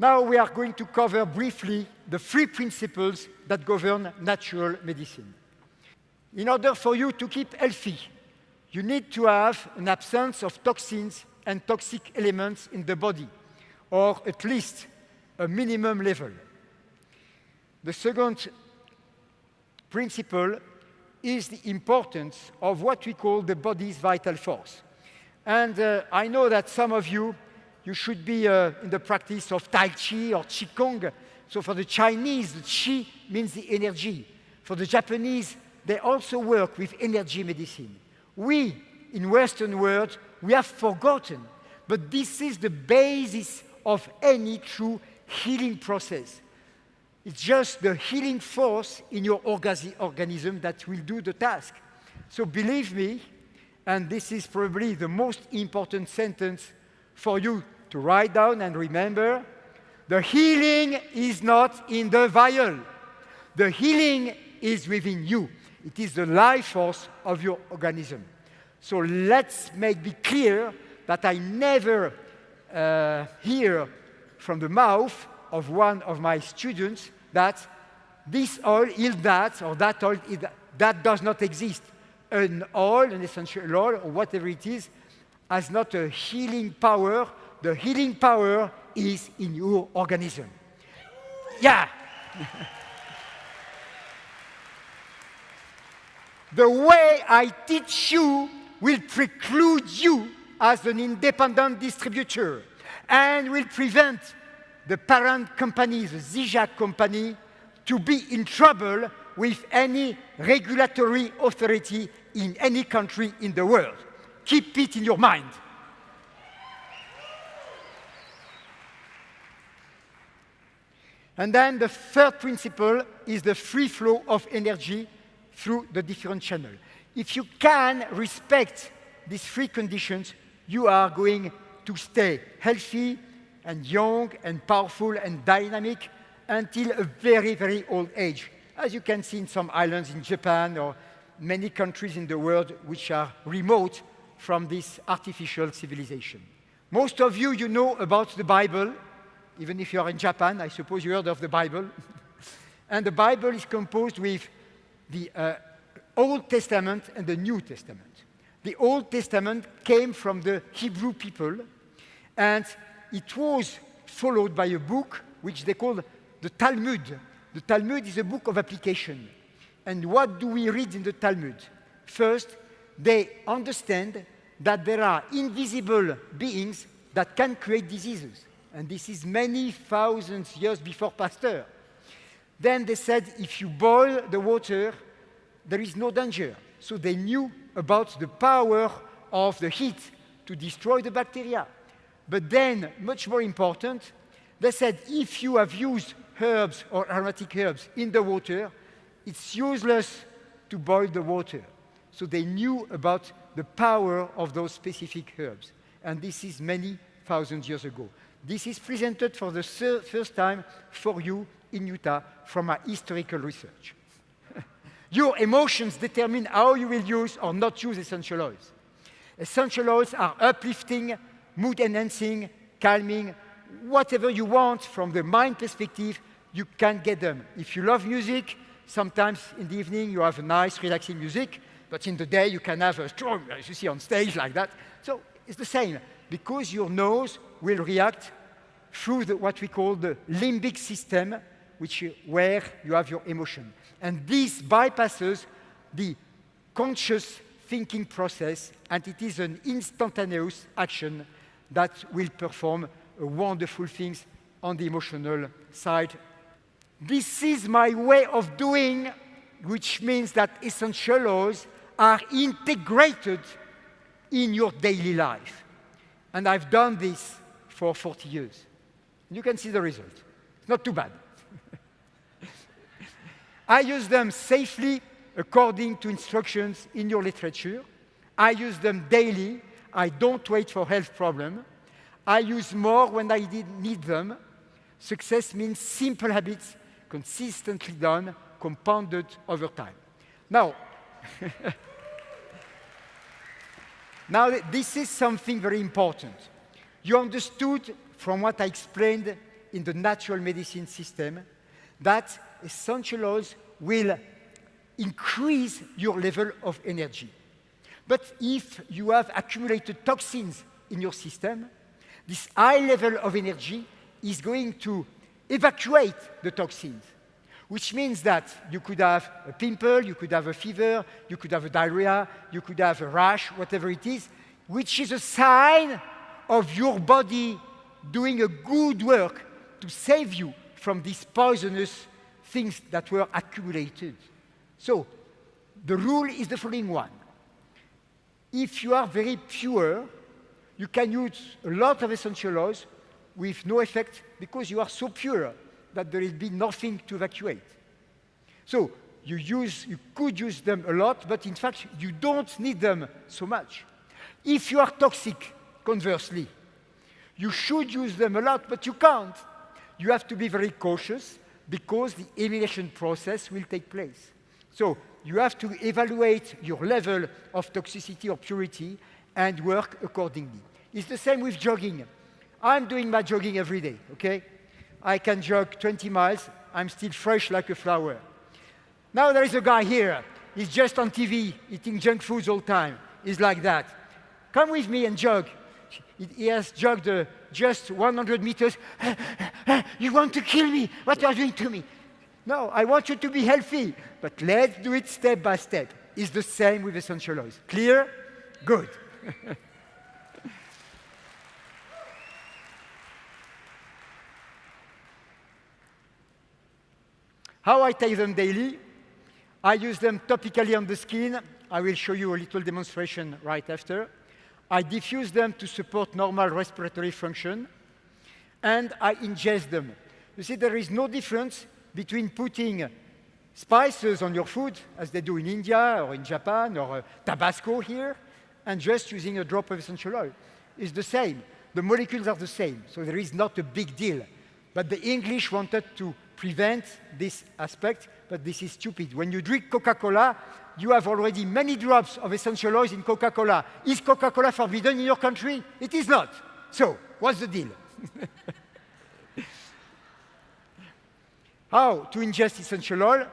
Now we are going to cover briefly the 3 principles that govern natural medicine. In order for you to keep healthy, you need to have an absence of toxins and toxic elements in the body, or at least a minimum level. The second principle is the importance of what we call the body's vital force. And I know that some of you should be in the practice of Tai Chi or Qigong. So for the Chinese, the Qi means the energy. For the Japanese, they also work with energy medicine. We, in Western world, we have forgotten, but this is the basis of any true healing process. It's just the healing force in your organism that will do the task. So believe me, and this is probably the most important sentence for you to write down and remember, the healing is not in the vial. The healing is within you. It is the life force of your organism. So let's be clear that I never hear from the mouth of one of my students that this oil is that, or that oil is that. That does not exist. An oil, an essential oil, or whatever it is, has not a healing power. The healing power is in your organism. Yeah. The way I teach you will preclude you as an independent distributor and will prevent the parent company, the Zija company, to be in trouble with any regulatory authority in any country in the world. Keep it in your mind. And then the third principle is the free flow of energy through the different channels. If you can respect these 3 conditions, you are going to stay healthy and young and powerful and dynamic until a very, very old age. As you can see in some islands in Japan or many countries in the world which are remote from this artificial civilization. Most of you know about the Bible. Even if you are in Japan, I suppose you heard of the Bible. And the Bible is composed with the Old Testament and the New Testament. The Old Testament came from the Hebrew people, and it was followed by a book which they call the Talmud. The Talmud is a book of application. And what do we read in the Talmud? First, they understand that there are invisible beings that can create diseases. And this is many thousands years before Pasteur. Then they said, if you boil the water, there is no danger. So they knew about the power of the heat to destroy the bacteria. But then, much more important, they said, if you have used herbs or aromatic herbs in the water, it's useless to boil the water. So they knew about the power of those specific herbs. And this is many thousands years ago. This is presented for the first time for you in Utah from our historical research. Your emotions determine how you will use or not use essential oils. Essential oils are uplifting, mood-enhancing, calming, whatever you want from the mind perspective, you can get them. If you love music, sometimes in the evening you have a nice, relaxing music, but in the day you can have a strong, as you see on stage like that. So it's the same, because your nose will react through what we call the limbic system, where you have your emotion. And this bypasses the conscious thinking process, and it is an instantaneous action that will perform wonderful things on the emotional side. This is my way of doing, which means that essential oils are integrated in your daily life. And I've done this for 40 years. You can see the result. It's not too bad. I use them safely according to instructions in your literature. I use them daily. I don't wait for health problems. I use more when I need them. Success means simple habits, consistently done, compounded over time. Now, this is something very important. You understood from what I explained in the natural medicine system that essential oils will increase your level of energy. But if you have accumulated toxins in your system, this high level of energy is going to evacuate the toxins, which means that you could have a pimple, you could have a fever, you could have a diarrhea, you could have a rash, whatever it is, which is a sign of your body doing a good work to save you from these poisonous things that were accumulated. So, the rule is the following one. If you are very pure, you can use a lot of essential oils with no effect because you are so pure that there will be nothing to evacuate. So, you could use them a lot, but in fact, you don't need them so much. If you are toxic, conversely, you should use them a lot, but you can't. You have to be very cautious because the elimination process will take place. So you have to evaluate your level of toxicity or purity and work accordingly. It's the same with jogging. I'm doing my jogging every day, okay? I can jog 20 miles. I'm still fresh like a flower. Now there is a guy here. He's just on TV, eating junk foods all the time. He's like that. Come with me and jog. He has jogged just 100 meters. You want to kill me? What are you doing to me? No, I want you to be healthy. But let's do it step by step. It's the same with essential oils. Clear? Good. How I take them daily? I use them topically on the skin. I will show you a little demonstration right after. I diffuse them to support normal respiratory function, and I ingest them. You see, there is no difference between putting spices on your food, as they do in India or in Japan, or Tabasco here, and just using a drop of essential oil. It's the same. The molecules are the same, so there is not a big deal. But the English wanted to prevent this aspect, but this is stupid. When you drink Coca-Cola, you have already many drops of essential oils in Coca-Cola. Is Coca-Cola forbidden in your country? It is not. So, what's the deal? How to ingest essential oil?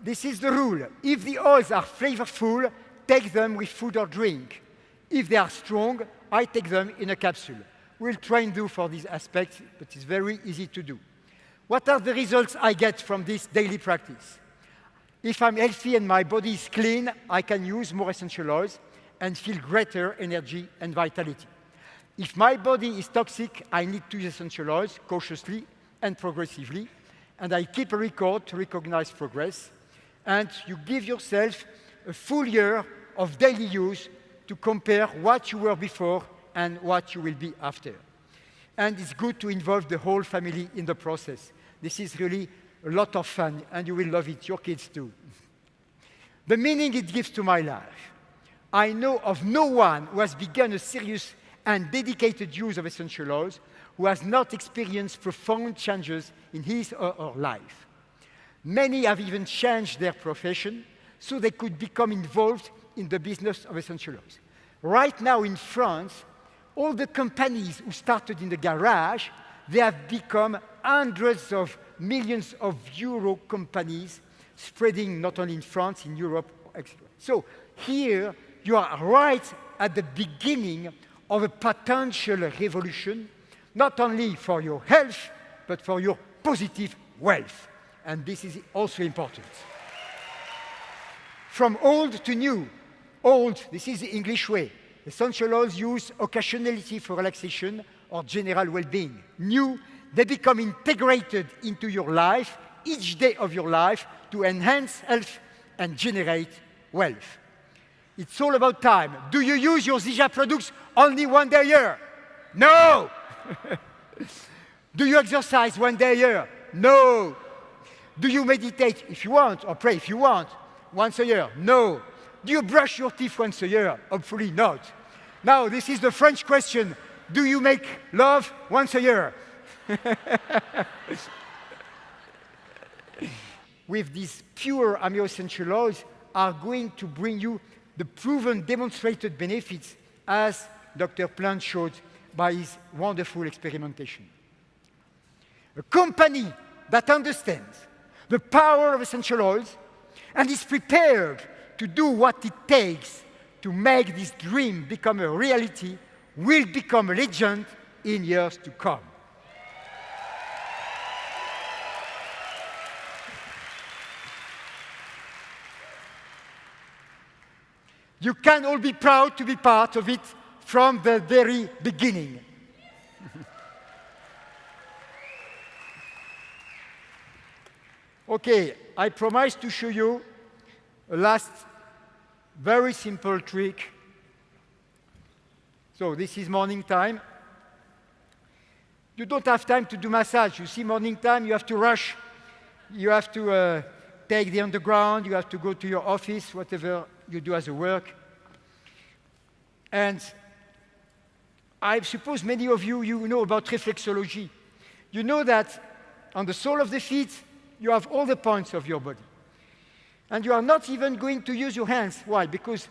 This is the rule. If the oils are flavorful, take them with food or drink. If they are strong, I take them in a capsule. We'll try and do for this aspect, but it's very easy to do. What are the results I get from this daily practice? If I'm healthy and my body is clean, I can use more essential oils and feel greater energy and vitality. If my body is toxic, I need to use essential oils cautiously and progressively, and I keep a record to recognize progress, and you give yourself a full year of daily use to compare what you were before and what you will be after. And it's good to involve the whole family in the process. This is really a lot of fun, and you will love it, your kids too. The meaning it gives to my life. I know of no one who has begun a serious and dedicated use of essential oils who has not experienced profound changes in his or her life. Many have even changed their profession so they could become involved in the business of essential oils. Right now in France, all the companies who started in the garage, they have become hundreds of millions of euro companies spreading not only in France, in Europe, etc. So here you are right at the beginning of a potential revolution, not only for your health, but for your positive wealth. And this is also important. From old to new. Old, this is the English way. Essential oils used occasionally for relaxation or general well-being. New, they become integrated into your life, each day of your life, to enhance health and generate wealth. It's all about time. Do you use your Zija products only one day a year? No! Do you exercise one day a year? No! Do you meditate if you want, or pray if you want, once a year? No! Do you brush your teeth once a year? Hopefully not. Now, this is the French question. Do you make love once a year? With these pure amino essential oils are going to bring you the proven demonstrated benefits as Dr. Plant showed by his wonderful experimentation. A company that understands the power of essential oils and is prepared to do what it takes to make this dream become a reality will become a legend in years to come. You can all be proud to be part of it from the very beginning. Okay, I promise to show you a last very simple trick. So this is morning time. You don't have time to do massage. You see, morning time, you have to rush. You have to take the underground. You have to go to your office, whatever you do as a work. And I suppose many of you, you know about reflexology. You know that on the sole of the feet, you have all the points of your body. And you are not even going to use your hands. Why? Because,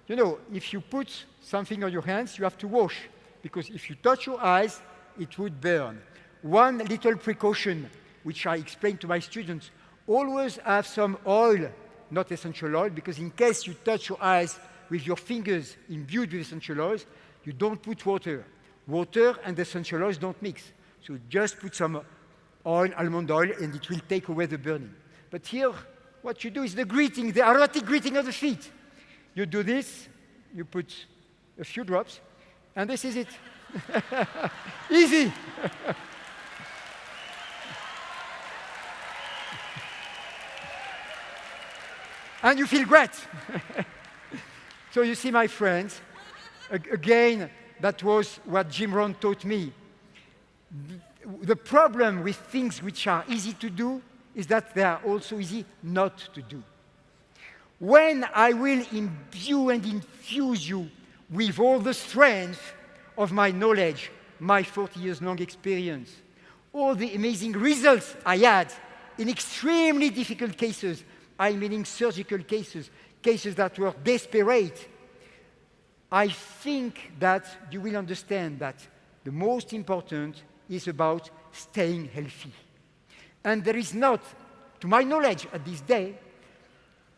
you know, if you put something on your hands, you have to wash. Because if you touch your eyes, it would burn. One little precaution, which I explain to my students, always have some oil, not essential oil, because in case you touch your eyes with your fingers imbued with essential oils, you don't put water. Water and essential oils don't mix. So just put some oil, almond oil, and it will take away the burning. But here, what you do is the greeting, the aromatic greeting of the feet. You do this, you put a few drops, and this is it. Easy. And you feel great. So you see, my friends, again, that was what Jim Rohn taught me. The problem with things which are easy to do is that they are also easy not to do. When I will imbue and infuse you with all the strength of my knowledge, my 40 years long experience, all the amazing results I had in extremely difficult cases, I mean surgical cases, cases that were desperate, I think that you will understand that the most important is about staying healthy. And there is not, to my knowledge at this day,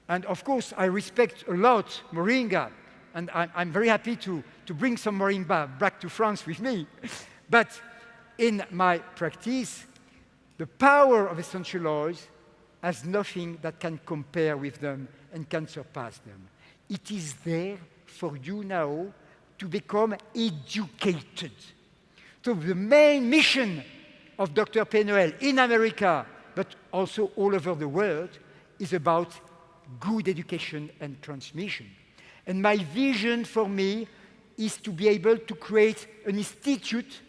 and of course I respect a lot Moringa, and I'm very happy to bring some Moringa back to France with me, but in my practice, the power of essential oils has nothing that can compare with them and can surpass them. It is there for you now to become educated. So the main mission of Dr. Pénoël in America, but also all over the world, is about good education and transmission. And my vision for me is to be able to create an institute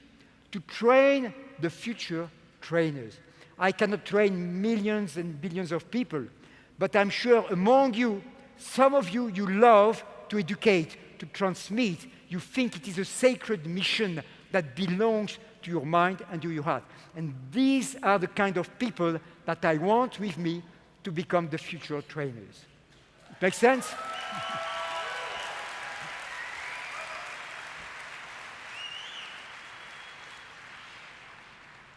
to train the future trainers. I cannot train millions and billions of people, but I'm sure among you, some of you, you love to educate, to transmit. You think it is a sacred mission that belongs to your mind and to your heart. And these are the kind of people that I want with me to become the future trainers. Make sense?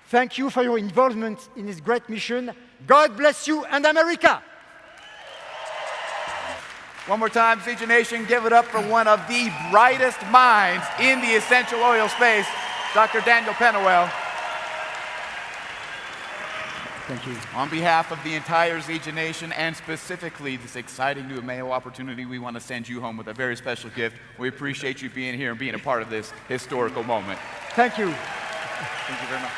Thank you for your involvement in this great mission. God bless you and America. One more time, Zija Nation, give it up for one of the brightest minds in the essential oil space, Dr. Daniel Pénoël. Thank you. On behalf of the entire Zija Nation and specifically this exciting new Ameo opportunity, we want to send you home with a very special gift. We appreciate you being here and being a part of this historical moment. Thank you. Thank you very much.